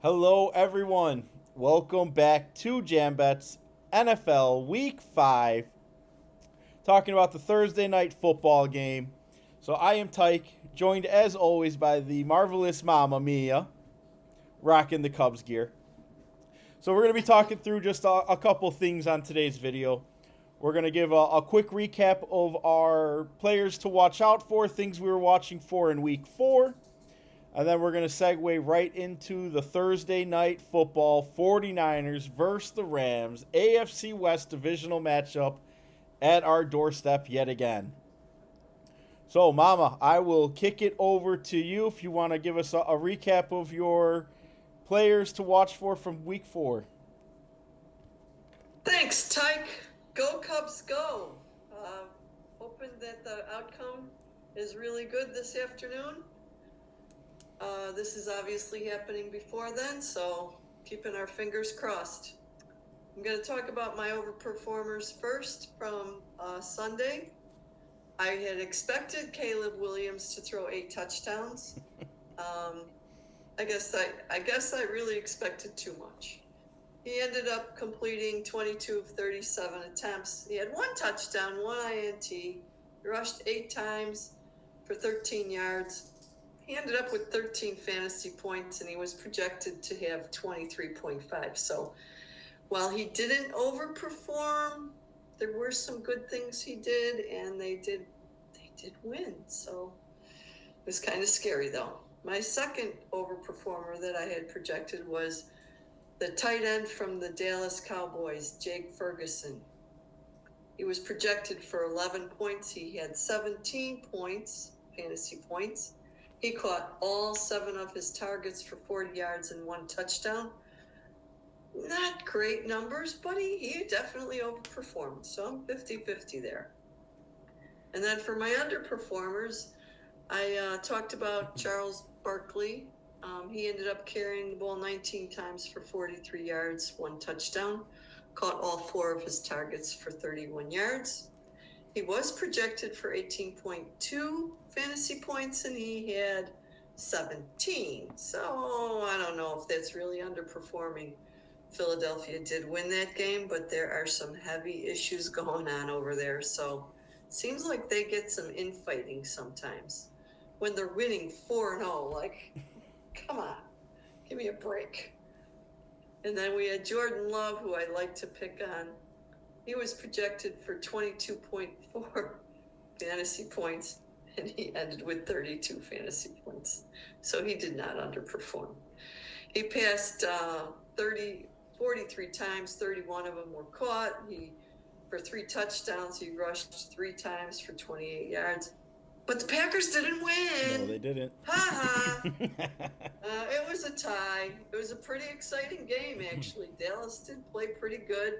Hello, everyone. Welcome back to JamBets NFL Week 5, talking about the Thursday night football game. So I am Tike, joined as always by the marvelous Mama Mia, rocking the Cubs gear. So we're going to be talking through just a couple things on today's video. We're going to give a quick recap of our players to watch out for, things we were watching for in Week 4. And then we're going to segue right into the Thursday night football 49ers versus the Rams AFC West divisional matchup at our doorstep yet again. So, Mama, I will kick it over to you if you want to give us a recap of your players to watch for from Week 4. Thanks, Tyke. Go Cubs, go. Hoping that the outcome is really good this afternoon. This is obviously happening before then, so keeping our fingers crossed. I'm going to talk about my overperformers first from Sunday. I had expected Caleb Williams to throw 8 touchdowns. I guess I really expected too much. He ended up completing 22 of 37 attempts. He had 1 touchdown, 1 INT. He rushed 8 times for 13 yards. He ended up with 13 fantasy points, and he was projected to have 23.5. So while he didn't overperform, there were some good things he did, and they did win. So it was kind of scary, though. My second overperformer that I had projected was the tight end from the Dallas Cowboys, Jake Ferguson. He was projected for 11 points. He had 17 points, fantasy points. He caught all 7 of his targets for 40 yards and 1 touchdown. Not great numbers, but he definitely overperformed. So I'm 50-50 there. And then for my underperformers, I talked about Charles Barkley. He ended up carrying the ball 19 times for 43 yards, 1 touchdown. Caught all 4 of his targets for 31 yards. He was projected for 18.2 fantasy points, and he had 17. So I don't know if that's really underperforming. Philadelphia did win that game, but there are some heavy issues going on over there. So it seems like they get some infighting sometimes when they're winning 4-0. Like, come on, give me a break. And then we had Jordan Love, who I like to pick on. He was projected for 22.4 fantasy points, and he ended with 32 fantasy points. So he did not underperform. He passed 43 times, 31 of them were caught. For 3 touchdowns, he rushed 3 times for 28 yards. But the Packers didn't win. No, they didn't. Ha ha. It was a tie. It was a pretty exciting game, actually. Dallas did play pretty good.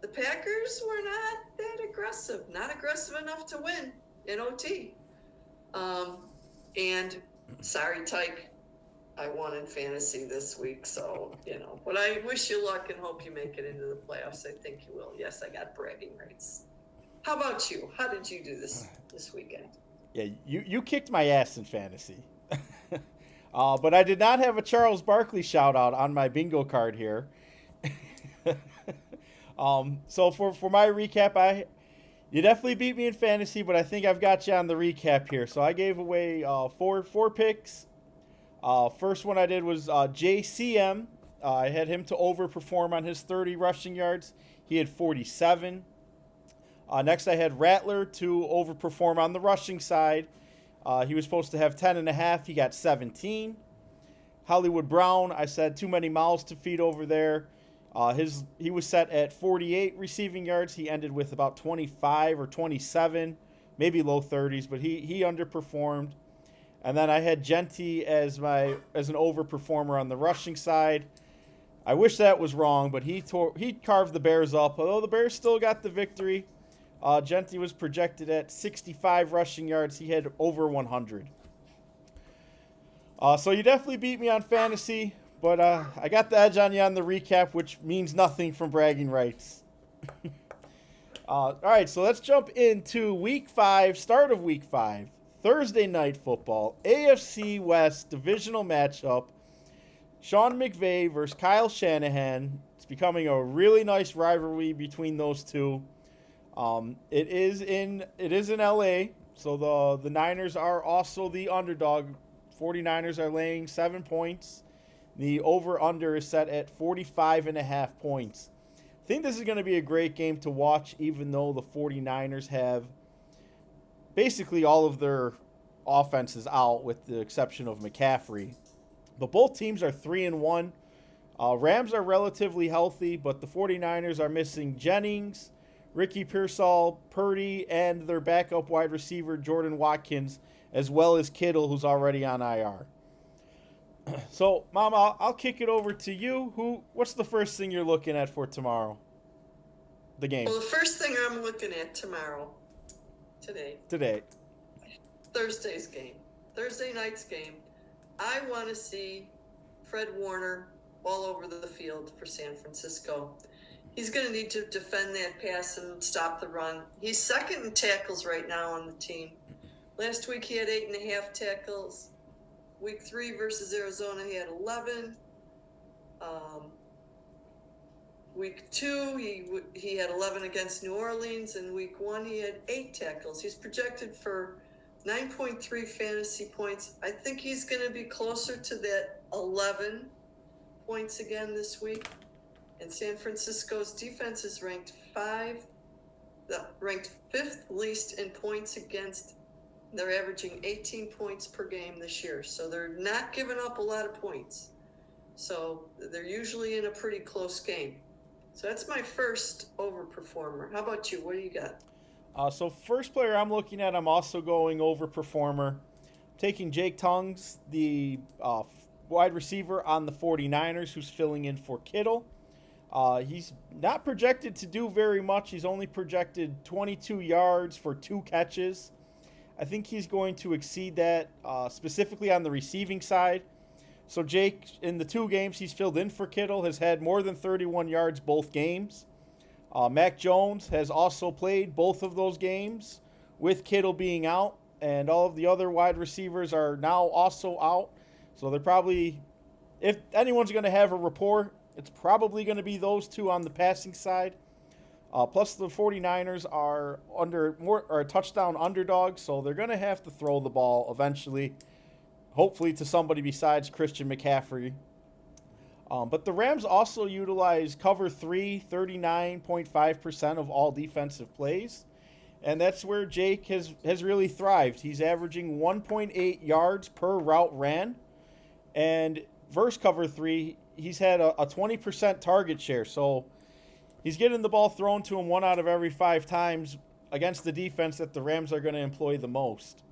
The Packers were not that aggressive, not aggressive enough to win in OT. And sorry, Tyke, I won in fantasy this week, so, But I wish you luck and hope you make it into the playoffs. I think you will. Yes, I got bragging rights. How about you? How did you do this weekend? Yeah, you kicked my ass in fantasy. But I did not have a Charles Barkley shout out on my bingo card here. So for my recap, you definitely beat me in fantasy, but I think I've got you on the recap here. So I gave away four picks. First one I did was JCM. I had him to overperform on his 30 rushing yards. He had 47. Next I had Rattler to overperform on the rushing side. He was supposed to have 10.5. He got 17. Hollywood Brown, I said too many mouths to feed over there. He was set at 48 receiving yards. He ended with about 25 or 27, maybe low 30s, but he underperformed. And then I had Genty as an overperformer on the rushing side. I wish that was wrong, but he carved the Bears up. Although the Bears still got the victory, Genty was projected at 65 rushing yards. He had over 100. So you definitely beat me on fantasy. But I got the edge on you on the recap, which means nothing from bragging rights. All right, so let's jump into Week 5, start of Week 5. Thursday night football, AFC West divisional matchup. Sean McVay versus Kyle Shanahan. It's becoming a really nice rivalry between those two. It is in LA, so the Niners are also the underdog. 49ers are laying 7 points. The over under is set at 45.5 points. I think this is going to be a great game to watch, even though the 49ers have basically all of their offenses out, with the exception of McCaffrey. But both teams are 3-1. Rams are relatively healthy, but the 49ers are missing Jennings, Ricky Pearsall, Purdy, and their backup wide receiver, Jordan Watkins, as well as Kittle, who's already on IR. So, Mama, I'll kick it over to you. What's the first thing you're looking at for tomorrow? The game. Well, the first thing I'm looking at Today. Thursday's game, Thursday night's game, I want to see Fred Warner all over the field for San Francisco. He's going to need to defend that pass and stop the run. He's second in tackles right now on the team. Last week he had 8.5 tackles. Week 3 versus Arizona, he had 11. Week 2, he had 11 against New Orleans, and week 1 he had 8 tackles. He's projected for 9.3 fantasy points. I think he's going to be closer to that 11 points again this week. And San Francisco's defense is ranked 5th least in points against. They're averaging 18 points per game this year, so they're not giving up a lot of points. So they're usually in a pretty close game. So that's my first overperformer. How about you? What do you got? So first player I'm looking at, I'm also going overperformer. Taking Jake Tongues, the wide receiver on the 49ers, who's filling in for Kittle. He's not projected to do very much. He's only projected 22 yards for 2 catches. I think he's going to exceed that, specifically on the receiving side. So Jake, in the 2 games he's filled in for Kittle, has had more than 31 yards both games. Mac Jones has also played both of those games with Kittle being out, and all of the other wide receivers are now also out. So they're probably, if anyone's going to have a rapport, it's probably going to be those two on the passing side. Plus, the 49ers are a touchdown underdog, so they're going to have to throw the ball eventually, hopefully to somebody besides Christian McCaffrey. But the Rams also utilize cover 3, 39.5% of all defensive plays, and that's where Jake has really thrived. He's averaging 1.8 yards per route ran, and versus cover 3, he's had a 20% target share, so he's getting the ball thrown to him 1 out of every 5 times against the defense that the Rams are going to employ the most.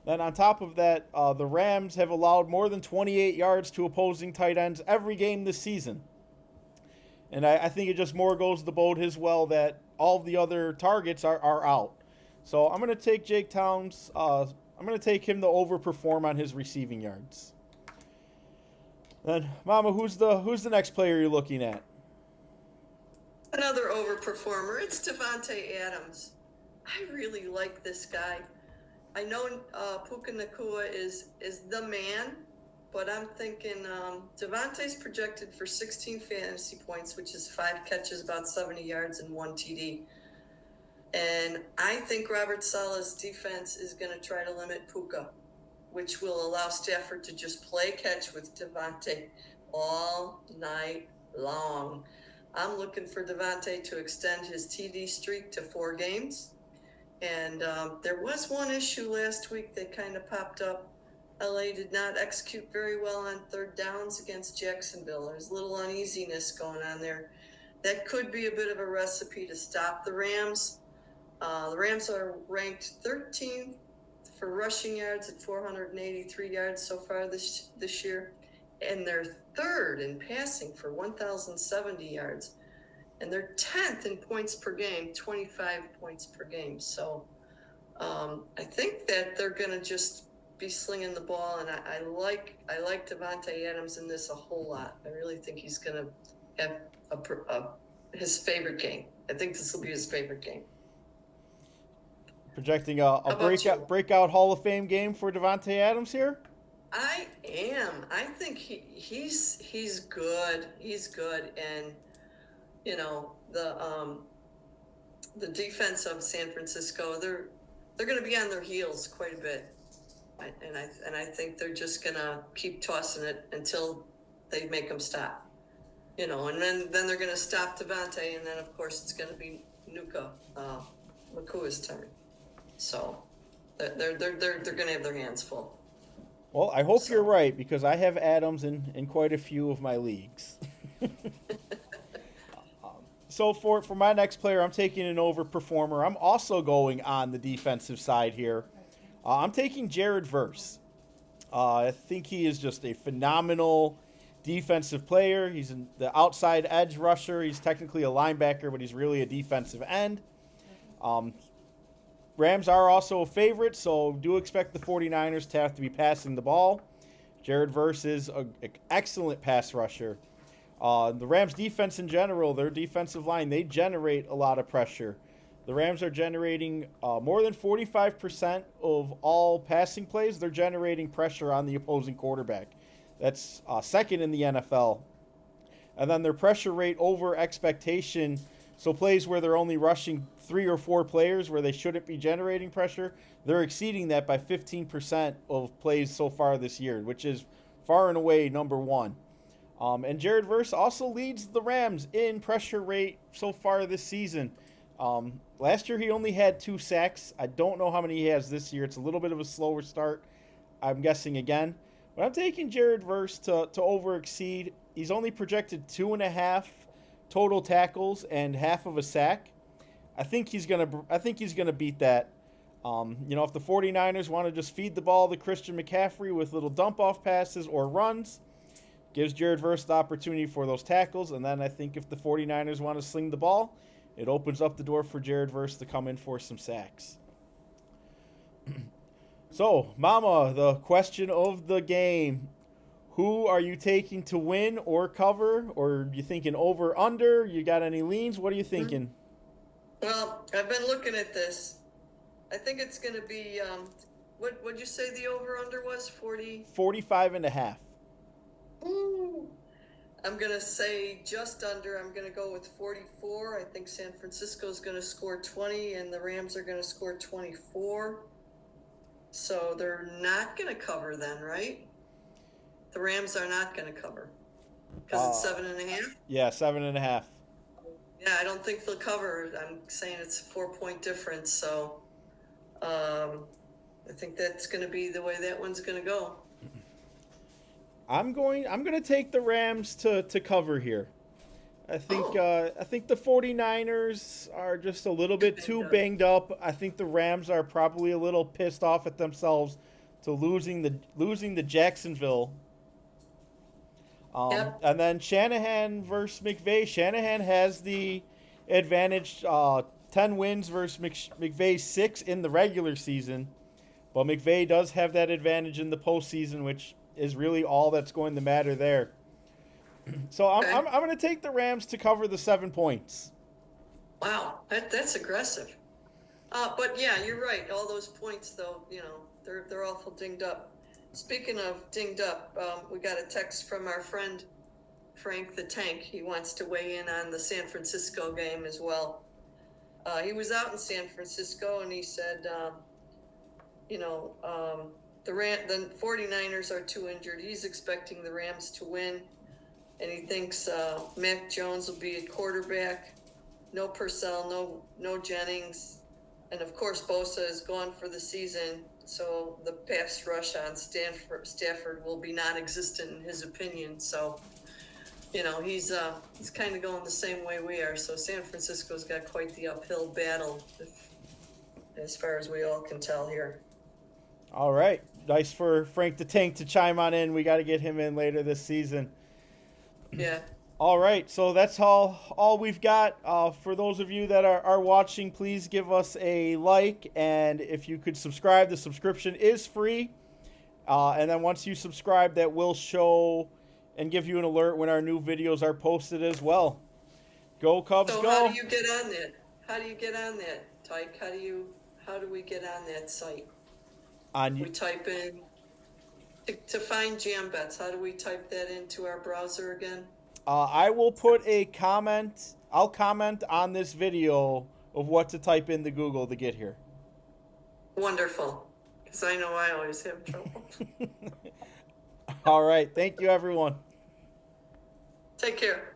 Then on top of that, the Rams have allowed more than 28 yards to opposing tight ends every game this season. And I think it just more goes to bode his well that all of the other targets are out. So I'm going to take Jake Towns. I'm going to take him to overperform on his receiving yards. Then, Mama, who's the next player you're looking at? Another overperformer. It's Davante Adams. I really like this guy. I know Puka Nacua is the man, but I'm thinking Davante's projected for 16 fantasy points, which is 5 catches, about 70 yards, and 1 TD. And I think Robert Saleh's defense is going to try to limit Puka, which will allow Stafford to just play catch with Davante all night long. I'm looking for Davante to extend his TD streak to 4 games. And there was one issue last week that kind of popped up. LA did not execute very well on 3rd downs against Jacksonville. There's a little uneasiness going on there. That could be a bit of a recipe to stop the Rams. The Rams are ranked 13th for rushing yards at 483 yards so far this year. And they're 3rd in passing for 1,070 yards. And they're 10th in points per game, 25 points per game. So I think that they're going to just be slinging the ball, and I like Davante Adams in this a whole lot. I really think he's going to have his favorite game. I think this will be his favorite game. Projecting a breakout Hall of Fame game for Davante Adams here? I am. I think he's good. He's good, and you know the defense of San Francisco, they're going to be on their heels quite a bit, and I think they're just going to keep tossing it until they make them stop. And then they're going to stop Devontae, and then of course it's going to be Nuka Makua's turn. So they're going to have their hands full. Well, I hope you're So right because I have Adams in quite a few of my leagues. So for my next player, I'm taking an overperformer. I'm also going on the defensive side here. I'm taking Jared Verse. I think he is just a phenomenal defensive player. He's the outside edge rusher. He's technically a linebacker, but he's really a defensive end. Um, Rams are also a favorite, so do expect the 49ers to have to be passing the ball. Jared Verse is an excellent pass rusher. The Rams' defense in general, their defensive line, they generate a lot of pressure. The Rams are generating more than 45% of all passing plays. They're generating pressure on the opposing quarterback. That's second in the NFL. And then their pressure rate over expectation, so plays where they're only rushing 3 or 4 players where they shouldn't be generating pressure, they're exceeding that by 15% of plays so far this year, which is far and away number one. And Jared Verse also leads the Rams in pressure rate so far this season. Last year he only had 2 sacks. I don't know how many he has this year. It's a little bit of a slower start, I'm guessing again. But I'm taking Jared Verse to over exceed. He's only projected 2.5 total tackles and half of a sack. I think he's gonna beat that. If the 49ers want to just feed the ball to Christian McCaffrey with little dump off passes or runs, gives Jared Verse the opportunity for those tackles. And then I think if the 49ers want to sling the ball, it opens up the door for Jared Verse to come in for some sacks. So, Mama, the question of the game. Who are you taking to win or cover? Or are you thinking over, under? You got any leans? What are you thinking? well, I've been looking at this. I think it's going to be what'd you say the over under was? 40. 45 and a half. Ooh. I'm going to say just under. I'm going to go with 44. I think San Francisco is going to score 20 and the Rams are going to score 24. So they're not going to cover then, right? The Rams are not going to cover because it's 7.5. Yeah, 7.5. Yeah, I don't think they'll cover. I'm saying it's a 4-point difference. So I think that's going to be the way that one's going to go. I'm going to take the Rams to cover here. I think the 49ers are just a little bit too banged up. I think the Rams are probably a little pissed off at themselves to losing the Jacksonville. Yep. And then Shanahan versus McVay. Shanahan has the advantage, 10 wins versus McVay's 6 in the regular season. But McVay does have that advantage in the postseason, which is really all that's going to matter there. So I'm going to take the Rams to cover the 7 points. Wow, that's aggressive. But yeah, you're right. All those points, though, they're awful dinged up. Speaking of dinged up, we got a text from our friend Frank the Tank. He wants to weigh in on the San Francisco game as well. He was out in San Francisco and he said, the 49ers are too injured. He's expecting the Rams to win. And he thinks Mac Jones will be at quarterback. No Purcell, no Jennings. And, of course, Bosa is gone for the season. So the pass rush on Stafford will be non-existent in his opinion. So, he's kind of going the same way we are. So San Francisco's got quite the uphill battle as far as we all can tell here. All right. Nice for Frank the Tank to chime on in. We got to get him in later this season. Yeah. All right, so that's all we've got. For those of you that are watching, please give us a like, and if you could subscribe, the subscription is free. And then once you subscribe, that will show and give you an alert when our new videos are posted as well. Go Cubs, so go! How do you get on that? How do you get on that, Tike? How do we get on that site? We type in. To find jam bets, how do we type that into our browser again? I will put a comment. I'll comment on this video of what to type into Google to get here. Wonderful, because I know I always have trouble. All right. Thank you, everyone. Take care.